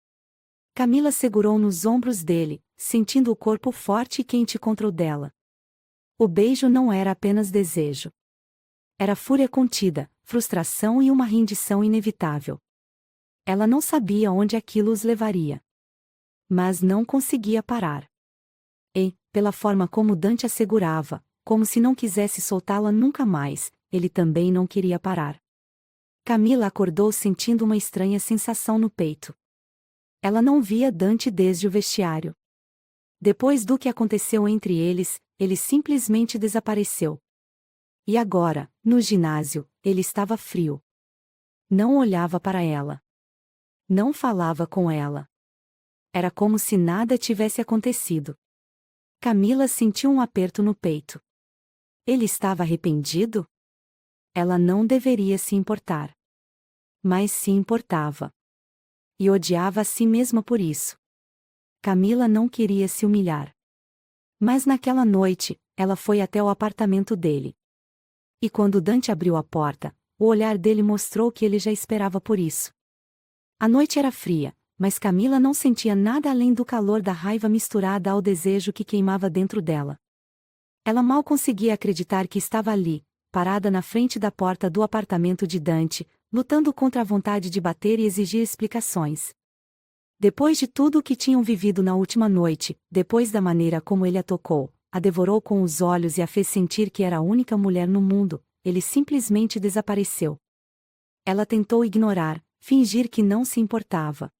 Camila segurou nos ombros dele, sentindo o corpo forte e quente contra o dela. O beijo não era apenas desejo. Era fúria contida, frustração e uma rendição inevitável. Ela não sabia onde aquilo os levaria. Mas não conseguia parar. E, pela forma como Dante assegurava, como se não quisesse soltá-la nunca mais, ele também não queria parar. Camila acordou sentindo uma estranha sensação no peito. Ela não via Dante desde o vestiário. Depois do que aconteceu entre eles, ele simplesmente desapareceu. E agora, no ginásio, ele estava frio. Não olhava para ela. Não falava com ela. Era como se nada tivesse acontecido. Camila sentiu um aperto no peito. Ele estava arrependido? Ela não deveria se importar. Mas se importava. E odiava a si mesma por isso. Camila não queria se humilhar. Mas naquela noite, ela foi até o apartamento dele. E quando Dante abriu a porta, o olhar dele mostrou que ele já esperava por isso. A noite era fria, mas Camila não sentia nada além do calor da raiva misturada ao desejo que queimava dentro dela. Ela mal conseguia acreditar que estava ali, parada na frente da porta do apartamento de Dante, lutando contra a vontade de bater e exigir explicações. Depois de tudo o que tinham vivido na última noite, depois da maneira como ele a tocou, a devorou com os olhos e a fez sentir que era a única mulher no mundo, ele simplesmente desapareceu. Ela tentou ignorar, fingir que não se importava.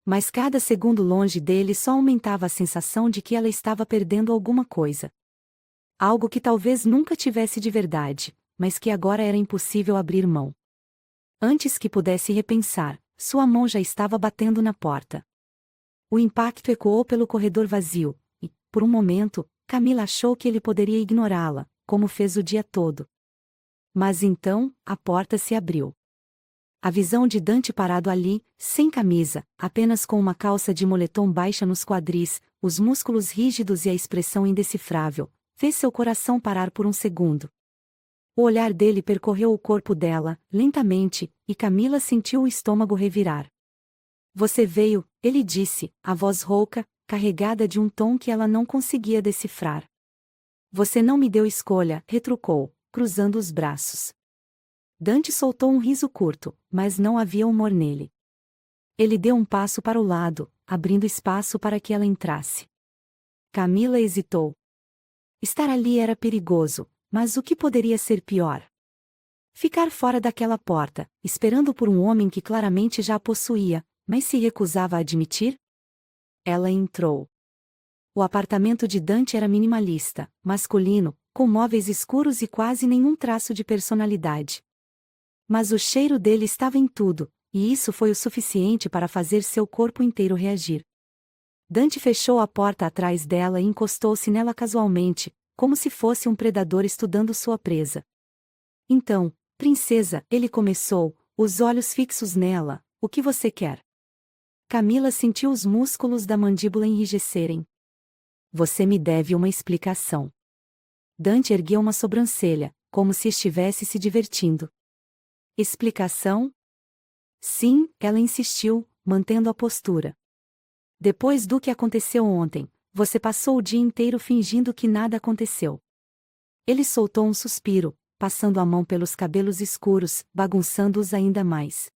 Mas cada segundo longe dele só aumentava a sensação de que ela estava perdendo alguma coisa. Algo que talvez nunca tivesse de verdade, mas que agora era impossível abrir mão. Antes que pudesse repensar, sua mão já estava batendo na porta. O impacto ecoou pelo corredor vazio, e, por um momento, Camila achou que ele poderia ignorá-la, como fez o dia todo. Mas então, a porta se abriu. A visão de Dante parado ali, sem camisa, apenas com uma calça de moletom baixa nos quadris, os músculos rígidos e a expressão indecifrável, fez seu coração parar por um segundo. O olhar dele percorreu o corpo dela, lentamente, e Camila sentiu o estômago revirar. Você veio, ele disse, a voz rouca, carregada de um tom que ela não conseguia decifrar. Você não me deu escolha, retrucou, cruzando os braços. Dante soltou um riso curto, mas não havia humor nele. Ele deu um passo para o lado, abrindo espaço para que ela entrasse. Camila hesitou. Estar ali era perigoso, mas o que poderia ser pior? Ficar fora daquela porta, esperando por um homem que claramente já a possuía, mas se recusava a admitir? Ela entrou. O apartamento de Dante era minimalista, masculino, com móveis escuros e quase nenhum traço de personalidade. Mas o cheiro dele estava em tudo, e isso foi o suficiente para fazer seu corpo inteiro reagir. Dante fechou a porta atrás dela e encostou-se nela casualmente, como se fosse um predador estudando sua presa. Então, princesa, ele começou, os olhos fixos nela, o que você quer? Camila sentiu os músculos da mandíbula enrijecerem. Você me deve uma explicação. Dante ergueu uma sobrancelha, como se estivesse se divertindo. Explicação? Sim, ela insistiu, mantendo a postura. Depois do que aconteceu ontem, você passou o dia inteiro fingindo que nada aconteceu. Ele soltou um suspiro, passando a mão pelos cabelos escuros, bagunçando-os ainda mais.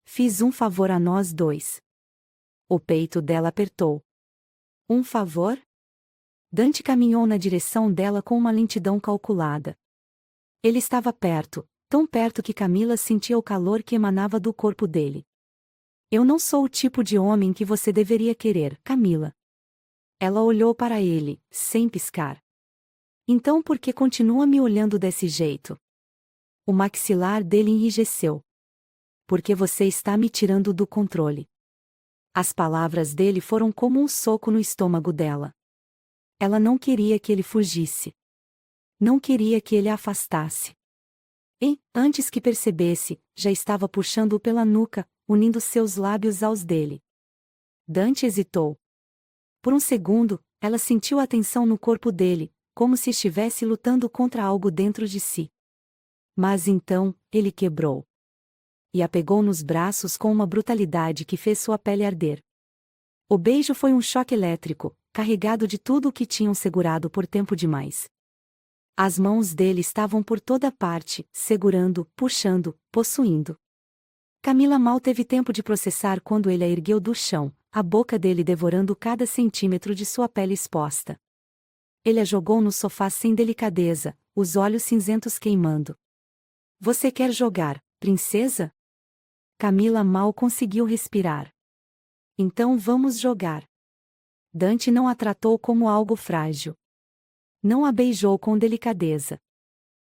Fiz um favor a nós dois. O peito dela apertou. Um favor? Dante caminhou na direção dela com uma lentidão calculada. Ele estava perto, tão perto que Camila sentia o calor que emanava do corpo dele. Eu não sou o tipo de homem que você deveria querer, Camila. Ela olhou para ele, sem piscar. Então por que continua me olhando desse jeito? O maxilar dele enrijeceu. Porque você está me tirando do controle. As palavras dele foram como um soco no estômago dela. Ela não queria que ele fugisse. Não queria que ele a afastasse. E, antes que percebesse, já estava puxando-o pela nuca, unindo seus lábios aos dele. Dante hesitou. Por um segundo, ela sentiu a tensão no corpo dele, como se estivesse lutando contra algo dentro de si. Mas então, ele quebrou. E a pegou nos braços com uma brutalidade que fez sua pele arder. O beijo foi um choque elétrico, carregado de tudo o que tinham segurado por tempo demais. As mãos dele estavam por toda parte, segurando, puxando, possuindo. Camila mal teve tempo de processar quando ele a ergueu do chão, a boca dele devorando cada centímetro de sua pele exposta. Ele a jogou no sofá sem delicadeza, os olhos cinzentos queimando. Você quer jogar, princesa? Camila mal conseguiu respirar. Então vamos jogar. Dante não a tratou como algo frágil. Não a beijou com delicadeza.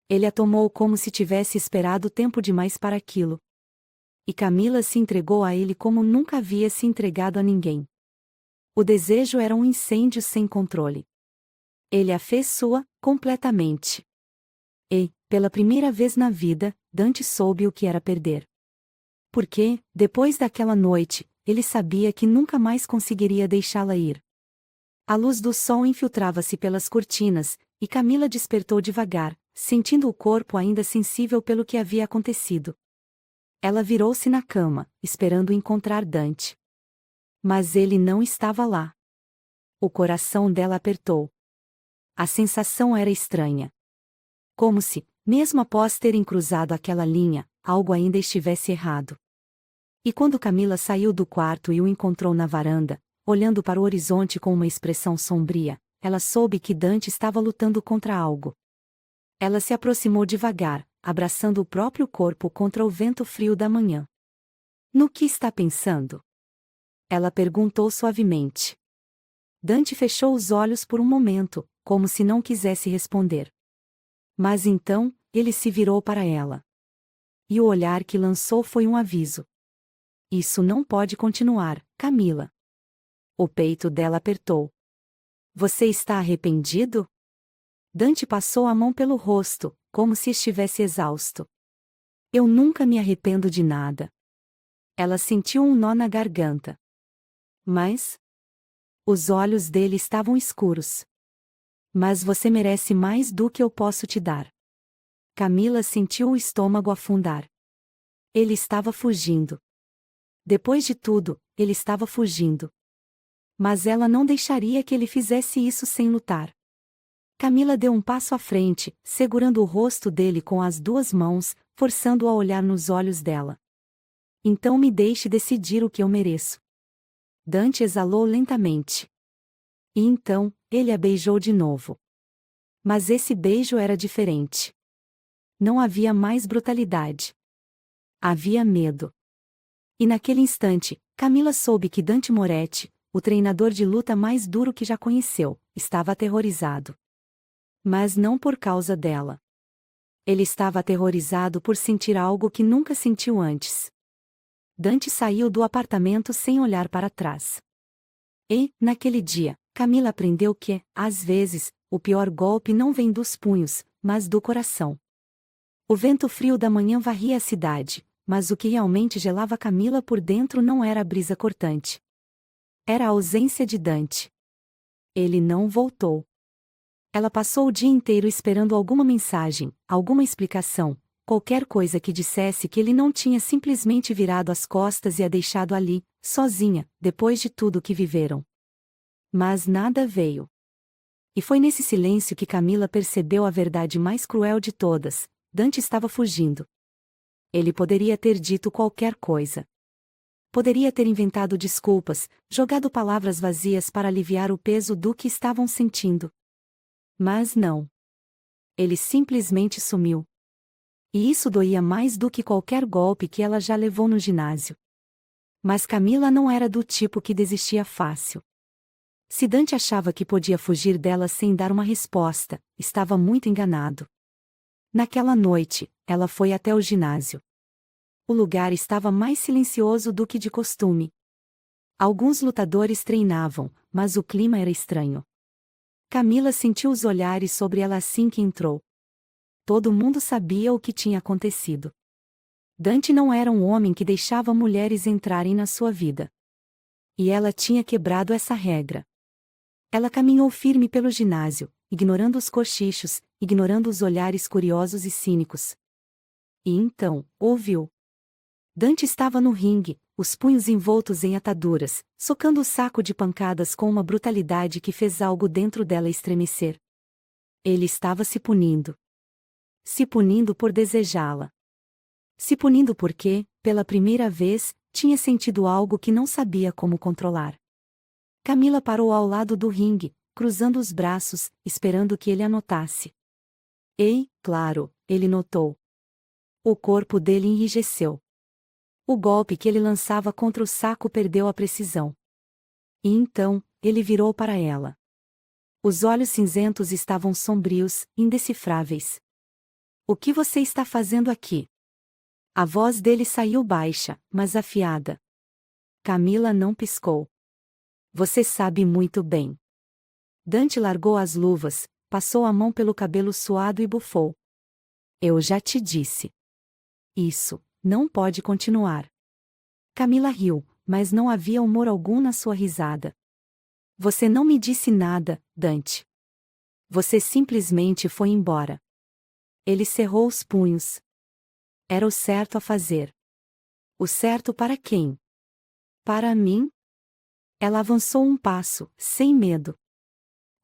Ele a tomou como se tivesse esperado tempo demais para aquilo. E Camila se entregou a ele como nunca havia se entregado a ninguém. O desejo era um incêndio sem controle. Ele a fez sua, completamente. E, pela primeira vez na vida, Dante soube o que era perder. Porque, depois daquela noite, ele sabia que nunca mais conseguiria deixá-la ir. A luz do sol infiltrava-se pelas cortinas, e Camila despertou devagar, sentindo o corpo ainda sensível pelo que havia acontecido. Ela virou-se na cama, esperando encontrar Dante. Mas ele não estava lá. O coração dela apertou. A sensação era estranha. Como se, mesmo após terem cruzado aquela linha, algo ainda estivesse errado. E quando Camila saiu do quarto e o encontrou na varanda, olhando para o horizonte com uma expressão sombria, ela soube que Dante estava lutando contra algo. Ela se aproximou devagar, abraçando o próprio corpo contra o vento frio da manhã. No que está pensando? Ela perguntou suavemente. Dante fechou os olhos por um momento, como se não quisesse responder. Mas então, ele se virou para ela. E o olhar que lançou foi um aviso. Isso não pode continuar, Camila. O peito dela apertou. Você está arrependido? Dante passou a mão pelo rosto, como se estivesse exausto. Eu nunca me arrependo de nada. Ela sentiu um nó na garganta. Mas? Os olhos dele estavam escuros. Mas você merece mais do que eu posso te dar. Camila sentiu o estômago afundar. Ele estava fugindo. Depois de tudo, ele estava fugindo. Mas ela não deixaria que ele fizesse isso sem lutar. Camila deu um passo à frente, segurando o rosto dele com as duas mãos, forçando-o a olhar nos olhos dela. Então me deixe decidir o que eu mereço. Dante exalou lentamente. E então, ele a beijou de novo. Mas esse beijo era diferente. Não havia mais brutalidade. Havia medo. E naquele instante, Camila soube que Dante Moretti, o treinador de luta mais duro que já conheceu, estava aterrorizado. Mas não por causa dela. Ele estava aterrorizado por sentir algo que nunca sentiu antes. Dante saiu do apartamento sem olhar para trás. E, naquele dia, Camila aprendeu que, às vezes, o pior golpe não vem dos punhos, mas do coração. O vento frio da manhã varria a cidade, mas o que realmente gelava Camila por dentro não era a brisa cortante. Era a ausência de Dante. Ele não voltou. Ela passou o dia inteiro esperando alguma mensagem, alguma explicação, qualquer coisa que dissesse que ele não tinha simplesmente virado as costas e a deixado ali, sozinha, depois de tudo o que viveram. Mas nada veio. E foi nesse silêncio que Camila percebeu a verdade mais cruel de todas: Dante estava fugindo. Ele poderia ter dito qualquer coisa. Poderia ter inventado desculpas, jogado palavras vazias para aliviar o peso do que estavam sentindo. Mas não. Ele simplesmente sumiu. E isso doía mais do que qualquer golpe que ela já levou no ginásio. Mas Camila não era do tipo que desistia fácil. Se Dante achava que podia fugir dela sem dar uma resposta, estava muito enganado. Naquela noite, ela foi até o ginásio. O lugar estava mais silencioso do que de costume. Alguns lutadores treinavam, mas o clima era estranho. Camila sentiu os olhares sobre ela assim que entrou. Todo mundo sabia o que tinha acontecido. Dante não era um homem que deixava mulheres entrarem na sua vida. E ela tinha quebrado essa regra. Ela caminhou firme pelo ginásio, ignorando os cochichos, ignorando os olhares curiosos e cínicos. E então, ouviu. Dante estava no ringue, os punhos envoltos em ataduras, socando o saco de pancadas com uma brutalidade que fez algo dentro dela estremecer. Ele estava se punindo. Se punindo por desejá-la. Se punindo porque, pela primeira vez, tinha sentido algo que não sabia como controlar. Camila parou ao lado do ringue, cruzando os braços, esperando que ele a notasse. E, claro, ele notou. O corpo dele enrijeceu. O golpe que ele lançava contra o saco perdeu a precisão. E então, ele virou para ela. Os olhos cinzentos estavam sombrios, indecifráveis. O que você está fazendo aqui? A voz dele saiu baixa, mas afiada. Camila não piscou. Você sabe muito bem. Dante largou as luvas, passou a mão pelo cabelo suado e bufou. Eu já te disse. Isso não pode continuar. Camila riu, mas não havia humor algum na sua risada. Você não me disse nada, Dante. Você simplesmente foi embora. Ele cerrou os punhos. Era o certo a fazer. O certo para quem? Para mim? Ela avançou um passo, sem medo.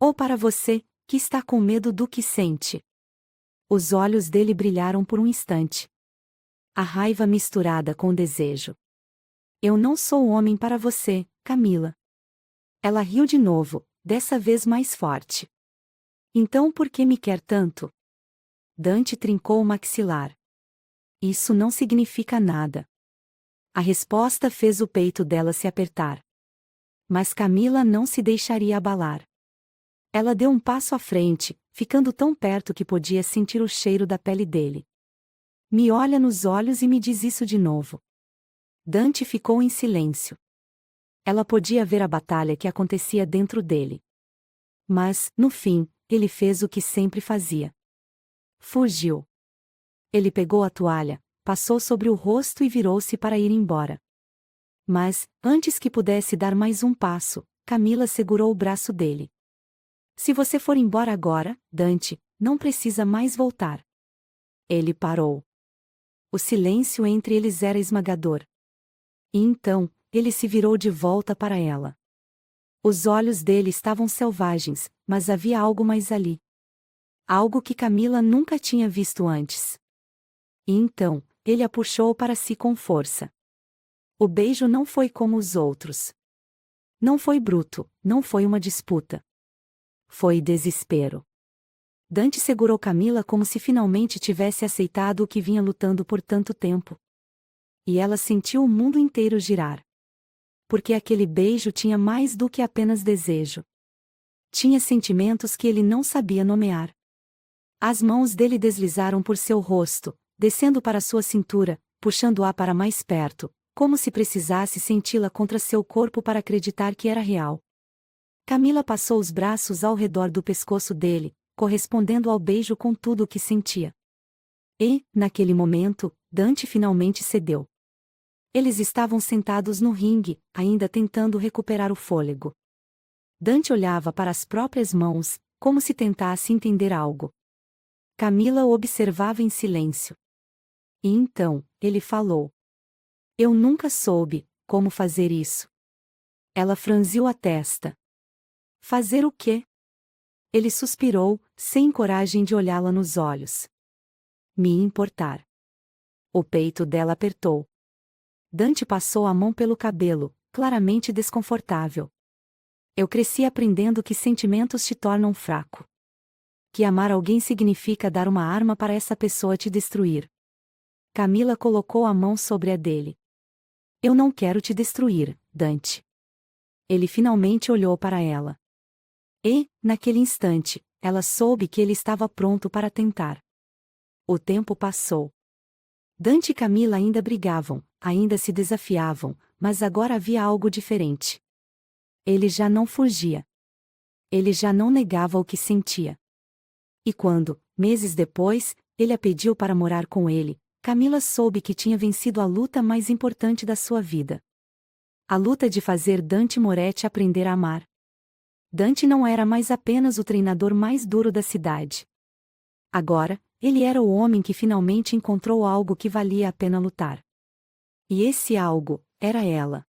Ou para você, que está com medo do que sente? Os olhos dele brilharam por um instante. A raiva misturada com o desejo. Eu não sou o homem para você, Camila. Ela riu de novo, dessa vez mais forte. Então por que me quer tanto? Dante trincou o maxilar. Isso não significa nada. A resposta fez o peito dela se apertar. Mas Camila não se deixaria abalar. Ela deu um passo à frente, ficando tão perto que podia sentir o cheiro da pele dele. Me olha nos olhos e me diz isso de novo. Dante ficou em silêncio. Ela podia ver a batalha que acontecia dentro dele. Mas, no fim, ele fez o que sempre fazia. Fugiu. Ele pegou a toalha, passou sobre o rosto e virou-se para ir embora. Mas, antes que pudesse dar mais um passo, Camila segurou o braço dele. Se você for embora agora, Dante, não precisa mais voltar. Ele parou. O silêncio entre eles era esmagador. E então, ele se virou de volta para ela. Os olhos dele estavam selvagens, mas havia algo mais ali. Algo que Camila nunca tinha visto antes. E então, ele a puxou para si com força. O beijo não foi como os outros. Não foi bruto, não foi uma disputa. Foi desespero. Dante segurou Camila como se finalmente tivesse aceitado o que vinha lutando por tanto tempo. E ela sentiu o mundo inteiro girar. Porque aquele beijo tinha mais do que apenas desejo. Tinha sentimentos que ele não sabia nomear. As mãos dele deslizaram por seu rosto, descendo para sua cintura, puxando-a para mais perto, como se precisasse senti-la contra seu corpo para acreditar que era real. Camila passou os braços ao redor do pescoço dele, correspondendo ao beijo com tudo o que sentia. E, naquele momento, Dante finalmente cedeu. Eles estavam sentados no ringue, ainda tentando recuperar o fôlego. Dante olhava para as próprias mãos, como se tentasse entender algo. Camila o observava em silêncio. E então, ele falou. Eu nunca soube como fazer isso. Ela franziu a testa. Fazer o quê? Ele suspirou, sem coragem de olhá-la nos olhos. Me importar. O peito dela apertou. Dante passou a mão pelo cabelo, claramente desconfortável. Eu cresci aprendendo que sentimentos te tornam fraco. Que amar alguém significa dar uma arma para essa pessoa te destruir. Camila colocou a mão sobre a dele. Eu não quero te destruir, Dante. Ele finalmente olhou para ela. E, naquele instante, ela soube que ele estava pronto para tentar. O tempo passou. Dante e Camila ainda brigavam, ainda se desafiavam, mas agora havia algo diferente. Ele já não fugia. Ele já não negava o que sentia. E quando, meses depois, ele a pediu para morar com ele, Camila soube que tinha vencido a luta mais importante da sua vida. A luta de fazer Dante Moretti aprender a amar. Dante não era mais apenas o treinador mais duro da cidade. Agora, ele era o homem que finalmente encontrou algo que valia a pena lutar. E esse algo, era ela.